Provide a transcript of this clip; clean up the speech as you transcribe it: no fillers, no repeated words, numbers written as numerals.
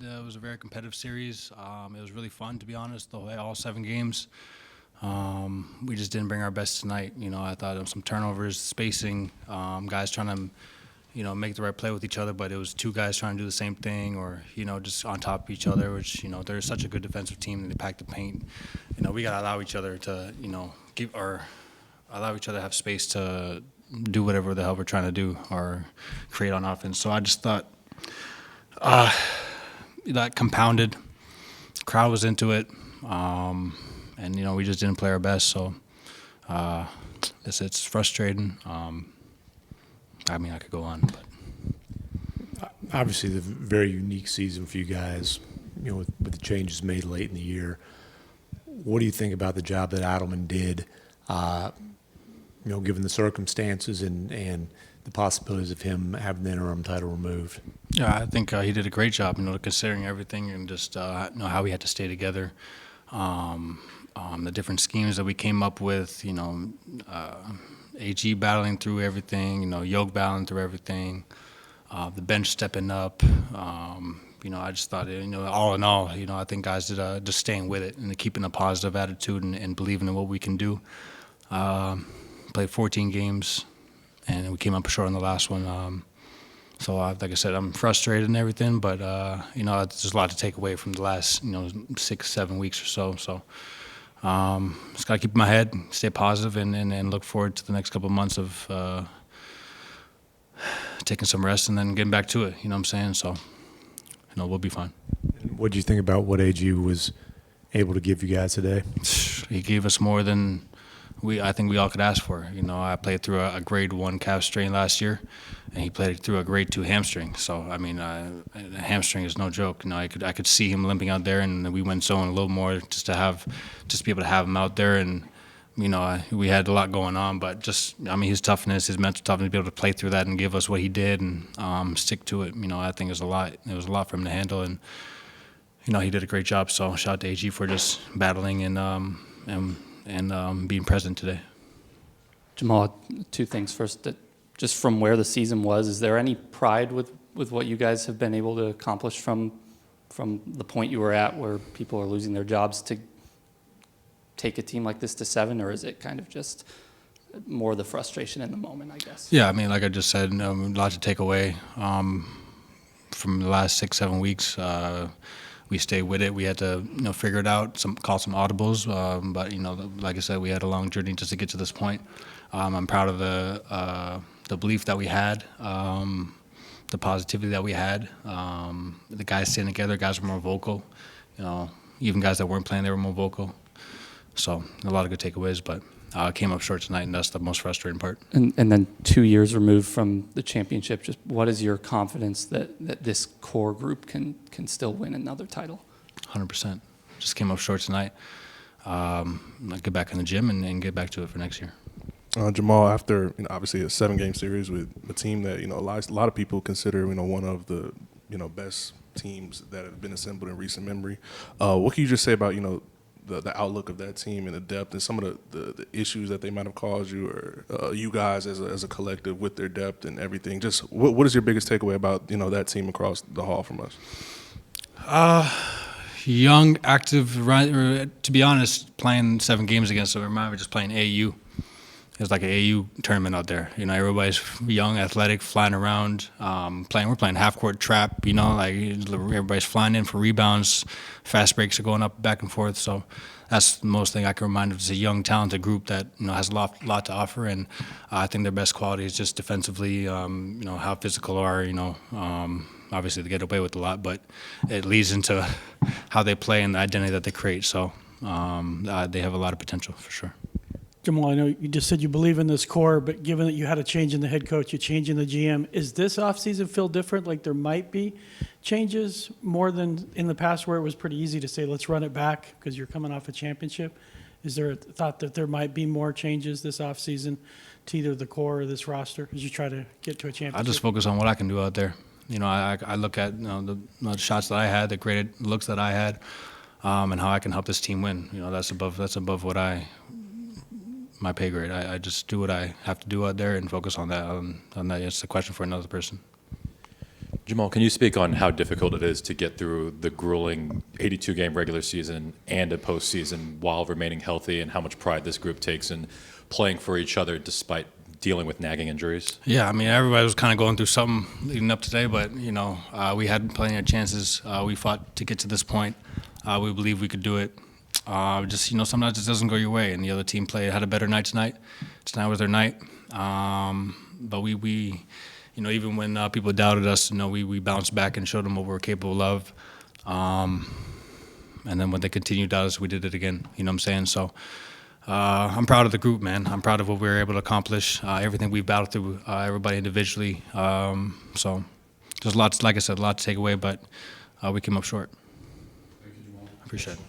it was a very competitive series. It was really fun, to be honest, the way all 7 games. We just didn't bring our best tonight. I thought there was some turnovers, spacing, guys trying to, make the right play with each other, but it was 2 guys trying to do the same thing or, just on top of each other, which, they're such a good defensive team and they pack the paint. We got to allow each other to, allow each other to have space to do whatever the hell we're trying to do or create on offense. So I just thought that compounded. Crowd was into it. And, we just didn't play our best. So it's frustrating. I could go on. But. Obviously, the very unique season for you guys, with the changes made late in the year. What do you think about the job that Adelman did, given the circumstances and the possibilities of him having the interim title removed? Yeah, I think he did a great job, considering everything and just how we had to stay together. The different schemes that we came up with, AG battling through everything, Yoke battling through everything, the bench stepping up. I just thought, all in all, I think guys did just staying with it and keeping a positive attitude and believing in what we can do. Played 14 games, and we came up short on the last one. So, like I said, I'm frustrated and everything, but, there's a lot to take away from the last, 6-7 weeks or so. So, just got to keep my head, stay positive, and look forward to the next couple of months of taking some rest and then getting back to it. You know what I'm saying? So, we'll be fine. What do you think about what AG was able to give you guys today? He gave us more than I think we all could ask for. I played through a grade 1 calf strain last year, and he played through a grade 2 hamstring. So, a hamstring is no joke. I could see him limping out there, and we went zone a little more just to be able to have him out there. And, we had a lot going on, but his toughness, his mental toughness, to be able to play through that and give us what he did and stick to it, I think it was a lot. It was a lot for him to handle, and, he did a great job. So, shout out to AG for just battling and being present today. Jamal, 2 things. First, just from where the season was, is there any pride with what you guys have been able to accomplish from the point you were at where people are losing their jobs to take a team like this to 7, or is it kind of just more the frustration in the moment, I guess? Yeah, like I just said, a lot to take away from the last 6-7 weeks. We stayed with it. We had to, figure it out, call some audibles. But, like I said, we had a long journey just to get to this point. I'm proud of the belief that we had, the positivity that we had. The guys staying together, guys were more vocal. Even guys that weren't playing, they were more vocal. So a lot of good takeaways, but came up short tonight, and that's the most frustrating part. And then 2 years removed from the championship, just what is your confidence that this core group can still win another title? 100%. Just came up short tonight. Get back in the gym and get back to it for next year. Jamal, after obviously a 7-game series with a team that a lot of people consider one of the best teams that have been assembled in recent memory, what can you just say about the outlook of that team and the depth and some of the issues that they might have caused you or you guys as a collective with their depth and everything? Just what is your biggest takeaway about that team across the hall from us? Young, active. To be honest, playing 7 games against them, I remember just playing AAU. It was like an AAU tournament out there. Everybody's young, athletic, flying around, playing. We're playing half-court trap. Everybody's flying in for rebounds. Fast breaks are going up, back and forth. So that's the most thing I can remind of. It's a young, talented group that has a lot to offer, and I think their best quality is just defensively. How physical are. Obviously they get away with a lot, but it leads into how they play and the identity that they create. So they have a lot of potential for sure. Jamal, I know you just said you believe in this core, but given that you had a change in the head coach, you're changing the GM, is this offseason feel different? Like there might be changes more than in the past where it was pretty easy to say, let's run it back because you're coming off a championship? Is there a thought that there might be more changes this offseason to either the core or this roster as you try to get to a championship? I just focus on what I can do out there. I look at the shots that I had, the great looks that I had, and how I can help this team win. That's above what my pay grade. I just do what I have to do out there and focus on that. On that, it's a question for another person. Jamal, can you speak on how difficult it is to get through the grueling 82-game regular season and a postseason while remaining healthy, and how much pride this group takes in playing for each other despite dealing with nagging injuries? Yeah, I mean, everybody was kind of going through something leading up today, but, we had plenty of chances. We fought to get to this point. We believe we could do it. Just, sometimes it doesn't go your way, and the other team had a better night tonight. Tonight was their night. But we even when people doubted us, we bounced back and showed them what we were capable of. And then when they continued to doubt us, we did it again. You know what I'm saying? So I'm proud of the group, man. I'm proud of what we were able to accomplish, everything we've battled through, everybody individually. So there's lots, like I said, a lot to take away, but we came up short. Thank you, Jamal. Appreciate it.